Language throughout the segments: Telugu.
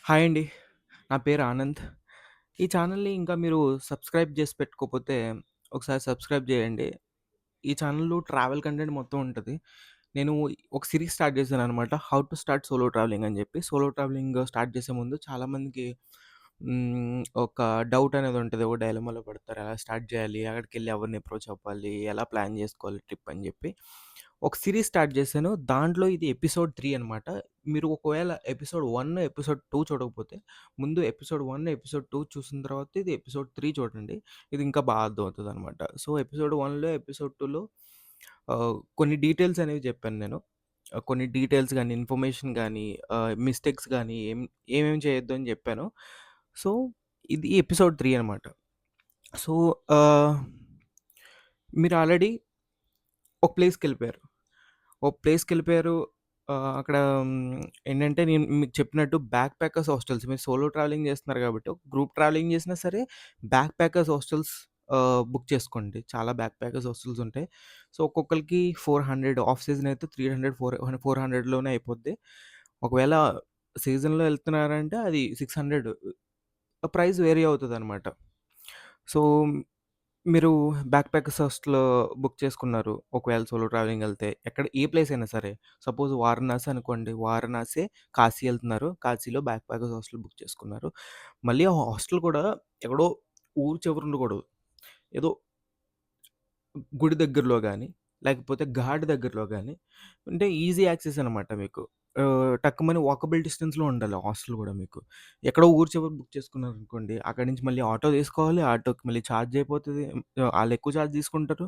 హాయ్ అండి. నా పేరు ఆనంద్. ఈ ఛానల్‌ని ఇంకా మీరు సబ్స్క్రైబ్ చేసి పెట్టుకోకపోతే ఒకసారి సబ్స్క్రైబ్ చేయండి. ఈ ఛానల్‌లో ట్రావెల్ కంటెంట్ మొత్తం ఉంటది. నేను ఒక సీరీస్ స్టార్ట్ చేశాననమాట. 'How to start solo travelling' అని చెప్పి. సోలో ట్రావెలింగ్ స్టార్ట్ చేసే ముందు చాలామందికి ఒక డౌట్ అనేది ఉంటది. ఒక డైలమాలో పడతారు. ఎలా స్టార్ట్ చేయాలి? అక్కడికెళ్ళి ఎవరిని అప్రోచ్ అవ్వాలి? ఎలా ప్లాన్ చేసుకోవాలి ట్రిప్ అని చెప్పి. ఒక సీరీస్ స్టార్ట్ చేశాను. దాంట్లో ఇది ఎపిసోడ్ 3 అనమాట. మీరు ఒకవేళ ఎపిసోడ్ 1, ఎపిసోడ్ 2 చూడకపోతే ముందు ఎపిసోడ్ 1, ఎపిసోడ్ 2 చూసిన తర్వాత ఇది ఎపిసోడ్ 3 చూడండి. ఇది ఇంకా బాగా అర్థమవుతదనమాట. సో, ఎపిసోడ్ 1లో, ఎపిసోడ్ 2లో కొన్ని డీటెయిల్స్ అనేవి చెప్పాను నేను. కొన్ని డీటెయిల్స్ గానీ, ఇన్ఫర్మేషన్ గానీ, మిస్టేక్స్ గానీ ఏమేమి చేయొద్దు అని చెప్పాను. సో, ఇది ఎపిసోడ్ 3 అనమాట. సో, ఆహ్, మీరు ఆల్రెడీ ఒక ప్లేస్‌కెళ్ళిపోయారు. ఒక ప్లేస్‌కెళ్ళిపోయారు. అక్కడ ఏంటంటే నేను మీకు చెప్పినట్టు బ్యాక్ ప్యాకర్స్ హాస్టల్స్ మీరు సోలో ట్రావెలింగ్ చేస్తున్నారు కాబట్టి, ఒక గ్రూప్ ట్రావెలింగ్ చేసినా సరే బ్యాక్ ప్యాకర్స్ హాస్టల్స్ బుక్ చేసుకోండి. చాలా బ్యాక్ ప్యాకర్స్ హాస్టల్స్ ఉంటాయి. సో, ఒక్కొక్కళ్ళకి 400 ఆఫ్ సీజన్ అయితే 300, 400లోనే అయిపోద్ది. ఒకవేళ సీజన్‌లో ఎళ్తున్నారంటే అది 600 ప్రైస్ వేరీ అవుతదనమాట. సో, మీరు బ్యాక్ ప్యాకర్స్ హాస్టల్ బుక్ చేసుకున్నారు. ఒకవేళ సోలో ట్రావెలింగ్ ఎళ్తే ఏ ప్లేస్ అయినా సరే. సపోజ్ వారణాసి అనుకోండి. వారణాసి, కాశీ ఎళ్తున్నారు. కాశీలో బ్యాక్ ప్యాకర్స్ హాస్టల్ బుక్ చేసుకున్నారు. మళ్ళీ ఆ హాస్టల్ కూడా ఎక్కడో ఊరు చివర ఉండకూడదు. ఏదో గుడి దగ్గరలో గాని, లేకపోతే ఘాట్ దగ్గరలో గాని అంటే ఈజీ యాక్సెస్ అనమాట మీకు. టక్కుమని వాకబుల్ డిస్టెన్స్‌లో ఉండాలి హాస్టల్ గూడా మీకు. ఎక్కడో ఊరు చివర బుక్ చేసుకున్నారనుకోండి, అక్కడి నుంచి మళ్ళీ ఆటో తీసుకోవాలి. ఆటోకి మళ్ళీ ఛార్జ్ అయిపోతది. ఆళ్ళెక్కువ ఛార్జ్ తీసుకుంటారు.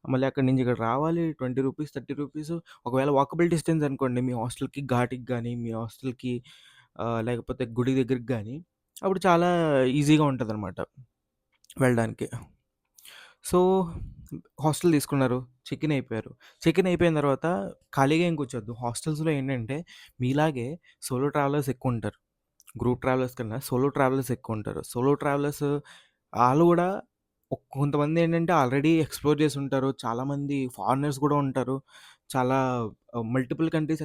మళ్ళీ అక్కడి నుంచి ఇక్కడ రావాలి. రూ. 20, రూ. 30 ఒకవేళ వాకబుల్ డిస్టెన్స్ అనుకోండి మీ హాస్టల్‌కి ఘాట్‌కి గాని, మీ హాస్టల్‌కి లేకపోతే గుడి దగ్గరికి గాని, అప్పుడు చాలా ఈజీగా ఉంటదనమాట వెళ్ళడానికి. సో, హాస్టల్ తీసుకున్నారు. చెక్ ఇన్ అయిపోయారు. చెక్ ఇన్ అయిపోయిన తర్వాత ఖాళీగా ఏం కూర్చోద్దు. హాస్టల్స్‌లో ఏంటంటే మీలాగే సోలో ట్రావెలర్స్ ఎక్కువుంటారు. గ్రూప్ ట్రావెలర్స్ కన్నా సోలో ట్రావెలర్స్ ఎక్కువుంటారు. సోలో ట్రావెలర్స్ ఆళ్ళు గూడా కొంతమందేంటంటే ఆల్రెడీ ఎక్స్‌ప్లోర్ చేసుంటారు. చాలామంది ఫారినర్స్ గూడా ఉంటారు. చాలా మల్టిపుల్ కంట్రీస్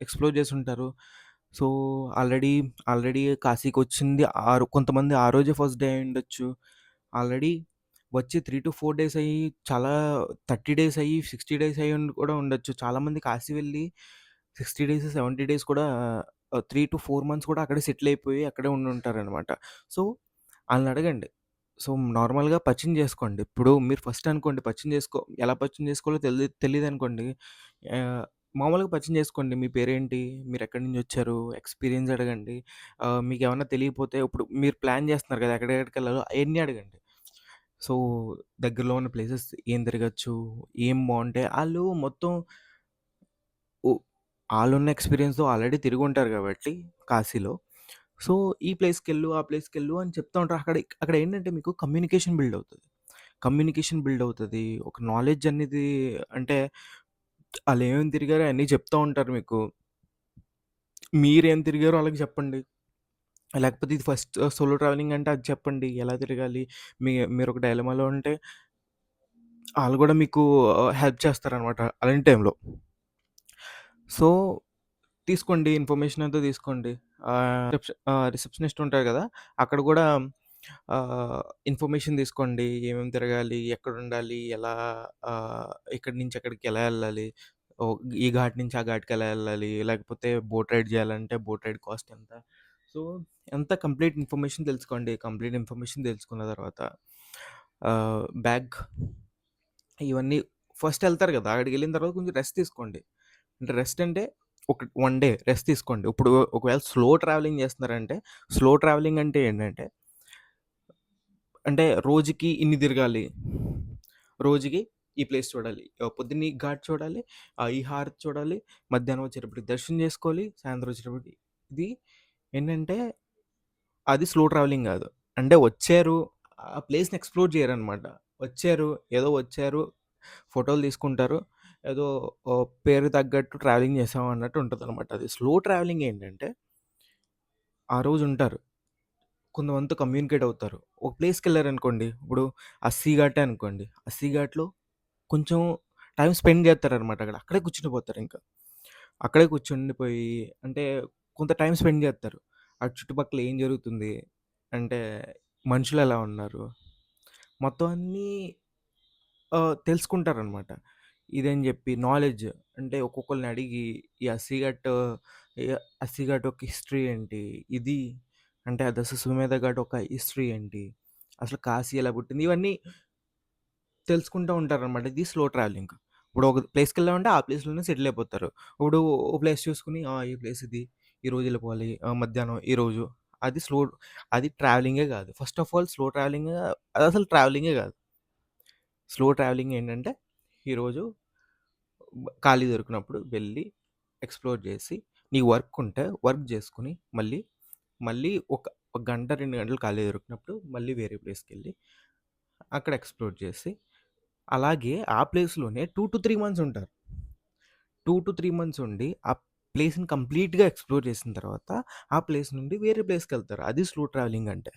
ఎక్స్‌ప్లోర్ చేసుంటారు. సో, ఆల్రెడీ, ఆల్రెడీ కాశీకొచ్చింది కొంతమంది ఆ రోజే ఫస్ట్ డే అయ్యుండొచ్చు. ఆల్రెడీ వచ్చి 3-4 డేస్ అయ్యి, చాలా 30 డేస్ అయ్యి, 60 డేస్ అయ్యి కూడా ఉండొచ్చు. చాలామంది కాశీ వెళ్ళి 60 డేస్, 70 డేస్ కూడా 3-4 మంత్స్ కూడా అక్కడే సెటిల్ అయిపోయి అక్కడే ఉండుంటారనమాట. సో, ఆళ్ళనడగండి. సో, నార్మల్‌గా పరిచయం చేసుకోండి. ఇప్పుడు మీరు ఫస్ట్ అనుకోండి ఎలా పరిచయం చేసుకోవాలో తెలీదనుకోండి. ఆహ్, మామూలుగా పరిచయం చేసుకోండి. మీ పేరేంటి? మీరెక్కడి నుంచొచ్చారు? ఎక్స్‌పీరియన్స్ అడగండి. మీకేమన్నా తెలియకపోతే ఇప్పుడు మీరు ప్లాన్ చేస్తున్నారు కదా! ఎక్కడెక్కడికెళ్ళాలో అయన్నీ అడగండి. సో, దగ్గరలో ఉన్న ప్లేసెస్ ఏం తిరగొచ్చు? ఏం బావుంటాయి? ఆళ్ళు మొత్తం ఉ ఆళ్ళున్న ఎక్స్‌పీరియన్స్‌తో ఆల్రెడీ తిరిగుంటారు గాబట్టి కాశీలో. సో, ఈ ప్లేస్‌కెళ్ళు, ఆ ప్లేస్‌కెళ్ళు అని చెప్తా ఉంటారు. అక్కడేంటంటే మీకు కమ్యూనికేషన్ బిల్డ్ అవుతది. కమ్యూనికేషన్ బిల్డ్ అవుతది. ఒక నాలెడ్జ్ అనేది అంటే ఆళ్ళేమేమి తిరిగారో అయన్నీ చెప్తా ఉంటారు మీకు. మీరేం తిరిగారో ఆళ్ళకి చెప్పండి. లేకపోతే ఇది ఫస్ట్ సోలో ట్రావెలింగ్ అంటే అది చెప్పండి. ఎలా తిరగాలి? మీరొక డైలమాలో ఉంటే ఆళ్ళు గూడా మీకు హెల్ప్ చేస్తారనమాట అలాంటి టైంలో. సో, తీసుకోండి. ఇన్ఫర్మేషన్ అంతా తీసుకోండి. రిసెప్షనిస్ట్ ఉంటారు గదా! అక్కడ గూడా ఇన్ఫర్మేషన్ తీసుకోండి. ఏమేమి తిరగాలి? ఎక్కడుండాలి? ఇక్కడి నుంచి ఎక్కడికి ఎలా ఎళ్ళాలి? ఈ ఘాట్ నుంచి ఆ ఘాట్‌కి ఎలా ఎళ్ళాలి? లేకపోతే బోట్ రైడ్ జేయాలంటే బోట్ రైడ్ కాస్ట్ ఎంత? సో, కంప్లీట్ ఇన్ఫర్మేషన్ తెలుసుకోండి. కంప్లీట్ ఇన్ఫర్మేషన్ తెలుసుకున్న తర్వాత బ్యాగ్ ఇవన్నీ ఫస్ట్ ఎళ్తారు గదా! అక్కడికెళ్ళిన తర్వాత కొంచెం రెస్ట్ తీసుకోండి. అంటే రెస్ట్ అంటే ఒక డే రెస్ట్ తీసుకోండి. ఇప్పుడు ఒకవేళ స్లో ట్రావెలింగ్ చేస్తున్నారంటే, స్లో ట్రావెలింగ్ అంటే ఏంటంటే, అంటే రోజుకి ఇన్ని తిరగాలి. రోజుకి ఈ ప్లేస్ చూడాలి. పొద్దున్న ఈ ఘాట్ చూడాలి. ఈ హారతి చూడాలి. మధ్యాహ్నం వచ్చేటప్పటికి దర్శనం చేసుకోవాలి. సాయంత్రం వచ్చేటప్పటికి ఇది ఏంటంటే, అది స్లో ట్రావెలింగ్ గాదు. అంటే వచ్చారు, ఆ ప్లేస్‌ని ఎక్స్‌ప్లోర్ చేయరనమాట. వచ్చారు, ఏదో వచ్చారు, ఫోటోలు తీసుకుంటారు. ఏదో పేరుకి తగ్గట్టు ట్రావెలింగ్ చేసాం అన్నట్టు ఉంటదనమాట. అది స్లో ట్రావెలింగ్ ఏంటంటే, ఆ రోజుంటారు. కొంతమందితో కమ్యూనికేట్ అవుతారు. ఒక ప్లేస్‌కెళ్లారనుకోండి, ఇప్పుడు అస్సీ ఘాటే అనుకోండి. అస్సీ ఘాట్‌లో కొంచెం టైమ్ స్పెండ్ చేస్తారనమాట అక్కడ. అక్కడే కూర్చుండిపోతారింక. అక్కడే కూర్చుండిపోయి అంటే కొంత టైమ్ స్పెండ్ చేస్తారు. ఆ చుట్టుపక్కల ఏం జరుగుతుంది, అంటే మనుషులెలా ఉన్నారు, మొత్తం అన్నీ తెలుసుకుంటారనమాట. ఇదని జెప్పి నాలెడ్జ్ అంటే ఒక్కొక్కళ్ళని అడిగి ఈ 'అస్సీఘట్' ఎ 'అస్సీఘట్' యొక్క హిస్టరీ ఏంటి? ఇది అంటే ఆ 'దశసమేధ ఘాట్' ఒక హిస్టరీ ఏంటి? అసలు కాశీ ఎలా పుట్టింది? ఇవన్నీ తెలుసుకుంటూ ఉంటారనమాట. ఇది స్లో ట్రావెలింగ్. ఇప్పుడు ఒక ప్లేస్‌కెళ్ళామంటే ఆ ప్లేస్‌లోనే సెటిల్ అయిపోతారు. ఇప్పుడు ఓ ప్లేస్ చూసుకొని ఈ ప్లేస్ ఇది. ఈరోజు ఎళ్ళిపోవాలి. మధ్యాహ్నం ఈరోజు. అది స్లో అది ట్రావెలింగే గాదు. First of all slow travelling అదసలు ట్రావెలింగే గాదు. స్లో ట్రావెలింగ్ ఏంటంటే ఈరోజు ఖాళీ దొరికినప్పుడు వెళ్ళి ఎక్స్‌ప్లోర్ జేసి, నీకు వర్క్ ఉంటే వర్క్ జేసుకొని మళ్ళీ ఒక గంట, 2 గంటలు ఖాళీ దొరికినప్పుడు మళ్ళీ వేరే ప్లేస్‌కెళ్ళి అక్కడ ఎక్స్‌ప్లోర్ చేసి, అలాగే ఆ ప్లేస్‌లోనే 2-3 మంత్స్ ఉంటారు. 2-3 మంత్స్ ఉండి ఆ ప్లేస్‌ని కంప్లీట్‌గా ఎక్స్‌ప్లోర్ చేసిన తర్వాత ఆ ప్లేస్ నుండి వేరే ప్లేస్‌కెళ్తారు. అది స్లో ట్రావెలింగ్ అంటే.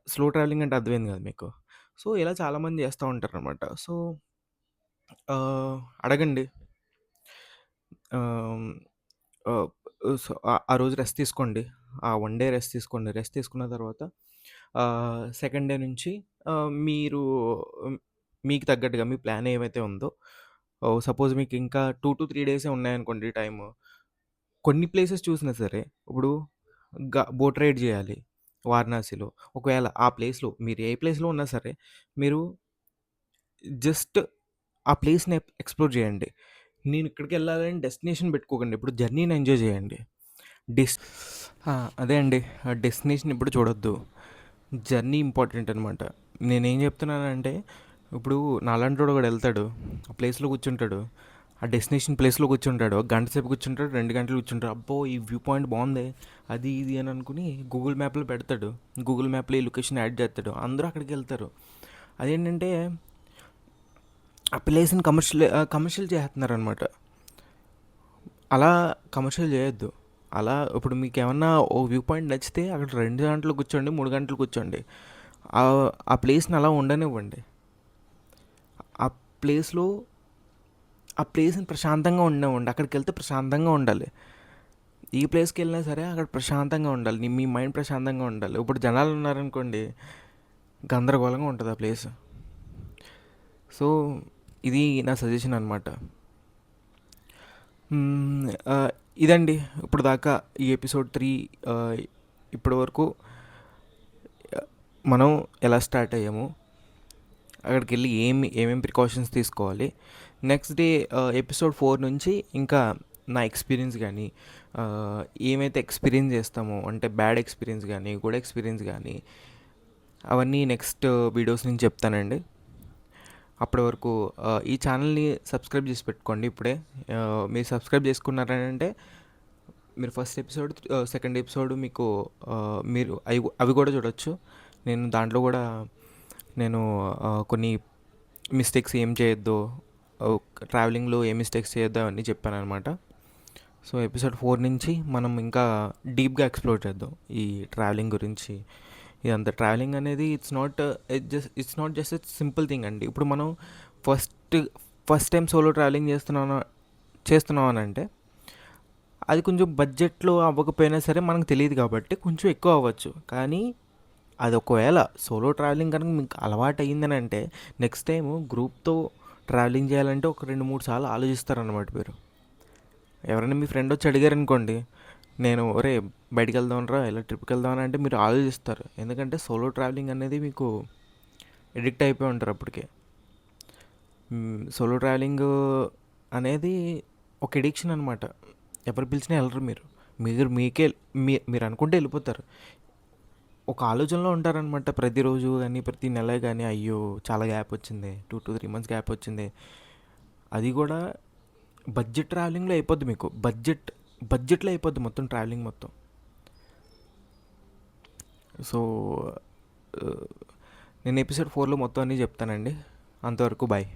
స్లో ట్రావెలింగ్ అంటే అర్థమైంది కదా మీకు. సో, ఇలా చాలామంది చేస్తా ఉంటారనమాట. సో, అడగండి. ఆహ్, ఆహ్, సో, ఆ రోజు రెస్ట్ తీసుకోండి. ఆ వన్ డే రెస్ట్ తీసుకోండి. రెస్ట్ తీసుకున్న తర్వాత సెకండ్ డే నుంచి మీరు హ్మ్, మీకు తగ్గట్టుగా మీ ప్లాన్ ఏమైతే ఉందో సపోజ్ మీకు ఇంకా 2-3 డేసే ఉన్నాయనుకోండి టైము. కొన్ని ప్లేసెస్ చూసినా సరే, ఇప్పుడు బోట్ రైడ్ చేయాలి వారణాసిలో. ఒకవేళ ఆ ప్లేస్‌లో మీరు ఏ ప్లేస్‌లో ఉన్నా సరే, మీరు జస్ట్ ఆ ప్లేస్‌ని ఎక్స్‌ప్లోర్ చేయండి. నేను ఇక్కడికెళ్ళాలని డెస్టినేషన్ పెట్టుకోకండి. ఇప్పుడు జర్నీని ఎంజాయ్ చేయండి. డెస్ ఆ! అదే అండి. డెస్టినేషన్ ఎప్పుడు చూడొద్దు. జర్నీ ఇంపార్టెంట్ అనమాట. నేనేం చెప్తున్నానంటే, ఇప్పుడు నాలాంటోడు ఒకడెళ్తాడు. ఆ ప్లేస్‌లో కూర్చుంటాడు. ఆ డెస్టినేషన్ ప్లేస్‌లో కూర్చుంటాడు. ఒక గంట సేపు కూర్చుంటాడు, 2 గంటలు కూర్చుంటాడు. అబ్బో! ఈ వ్యూ పాయింట్ బావుందే. అది ఇది అని అనుకుని గూగుల్ మ్యాప్‌లో పెడతాడు. గూగుల్ మ్యాప్‌లో ఈ లొకేషన్ యాడ్ చేస్తాడు. అందరూ అక్కడికెళ్తారు. అదేంటంటే, ఆ ప్లేస్‌ని కమర్షియల్ చేసేస్తున్నారనమాట. అలా కమర్షియల్ చేయొద్దు. అలా ఇప్పుడు మీకేమన్నా ఓ వ్యూ పాయింట్ నచ్చితే అక్కడ 2 గంటలు కూర్చోండి, 3 గంటలు కూర్చోండి. ఆ ప్లేస్‌ని అలా ఉండనివ్వండి. ఆ ప్లేస్‌లో ఆ ప్లేస్‌ని ప్రశాంతంగా ఉండనివ్వండి. అక్కడికెళ్తే ప్రశాంతంగా ఉండాలి. ఏ ప్లేస్‌కెళ్ళినా సరే అక్కడ ప్రశాంతంగా ఉండాలి. మీ మైండ్ ప్రశాంతంగా ఉండాలి. ఇప్పుడు జనాలున్నారనుకోండి, గందరగోళంగా ఉంటది ఆ ప్లేస్. సో, ఇది నా సజెషన్ అనమాట. హ్మ్. ఇదండి ఇప్పటిదాకా ఈ ఎపిసోడ్ 3 ఆహ్, ఇప్పటి వరకు మనం ఎలా స్టార్ట్ అయ్యాము, అక్కడికెళ్ళి ఏమేం ప్రికాషన్స్ తీసుకోవాలి. నెక్స్ట్ డే ఎపిసోడ్ 4 నుంచి ఇంకా నా ఎక్స్‌పీరియన్స్ గానీ, ఆహ్, ఏమైతే ఎక్స్‌పీరియన్స్ చేస్తామో అంటే బ్యాడ్ ఎక్స్‌పీరియన్స్ గానీ, గుడ్ ఎక్స్‌పీరియన్స్ గానీ, అవన్నీ నెక్స్ట్ వీడియోస్ నుంచి చెప్తానండి. అప్పటి వరకు ఈ ఛానల్‌ని సబ్స్క్రైబ్ చేసి పెట్టుకోండి ఇప్పుడే. మీరు సబ్స్క్రైబ్ చేసుకున్నారనంటే మీరు ఫస్ట్ ఎపిసోడ్, సెకండ్ ఎపిసోడ్ మీకు మీరు అవి కూడా చూడొచ్చు. నేను దాంట్లో కూడా నేను కొన్ని మిస్టేక్స్ ఏం చేయొద్దో, ట్రావెలింగ్‌లో ఏ మిస్టేక్స్ చేయొద్దో అవన్నీ చెప్పాననమాట. సో, ఎపిసోడ్ 4 నుంచి మనం ఇంకా డీప్‌గా ఎక్స్‌ప్లోర్ చేద్దాం ఈ ట్రావెలింగ్ గురించి. ఇదంతా ట్రావెలింగ్ అనేది it's not just a simple thing అండి. ఇప్పుడు మనం first first time solo travelling చేస్తున్నాం అనంటే అది కొంచెం బడ్జెట్‌లో అవ్వకపోయినా సరే మనకు తెలీదు కాబట్టి కొంచెం ఎక్కువ అవ్వచ్చు. కానీ అది ఒకవేళ సోలో ట్రావెలింగ్ కనుక మీకు అలవాటయిందనంటే నెక్స్ట్ టైము గ్రూప్‌తో ట్రావెలింగ్ చేయాలంటే ఒక 2, 3 సార్లు ఆలోచిస్తారనమాట మీరు. ఎవరైనా మీ ఫ్రెండ్ వచ్చి అడిగారనుకోండి, నేను ఒరేయ్ బయటికెళ్దాంరా ఇలా ట్రిప్‌కెళ్దామని అంటే మీరు ఆలోచిస్తారు. ఎందుకంటే సోలో ట్రావెలింగ్ అనేది మీకు ఎడిక్ట్ అయిపోయి ఉంటారు అప్పటికే. సోలో ట్రావెలింగ్ అనేది ఒక ఎడిక్షన్ అనమాట. ఎవరు పిలిచినా ఎళ్ళరు మీరు. మీరు మీకే మీరు అనుకుంటే ఎళ్ళిపోతారు. ఒక ఆలోచనలో ఉంటారనమాట ప్రతిరోజు గానీ, ప్రతి నెల గానీ, అయ్యో! చాలా గ్యాప్ వచ్చింది. 2-3 మంత్స్ గ్యాప్ వచ్చింది. అది కూడా బడ్జెట్ ట్రావెలింగ్‌లో అయిపోద్ది మీకు. బడ్జెట్‌లో అయిపోద్ది మొత్తం ట్రావెలింగ్ మొత్తం. సో, నేను ఎపిసోడ్ 4లో మొత్తం అన్నీ చెప్తానండి. అంతవరకు బాయ్.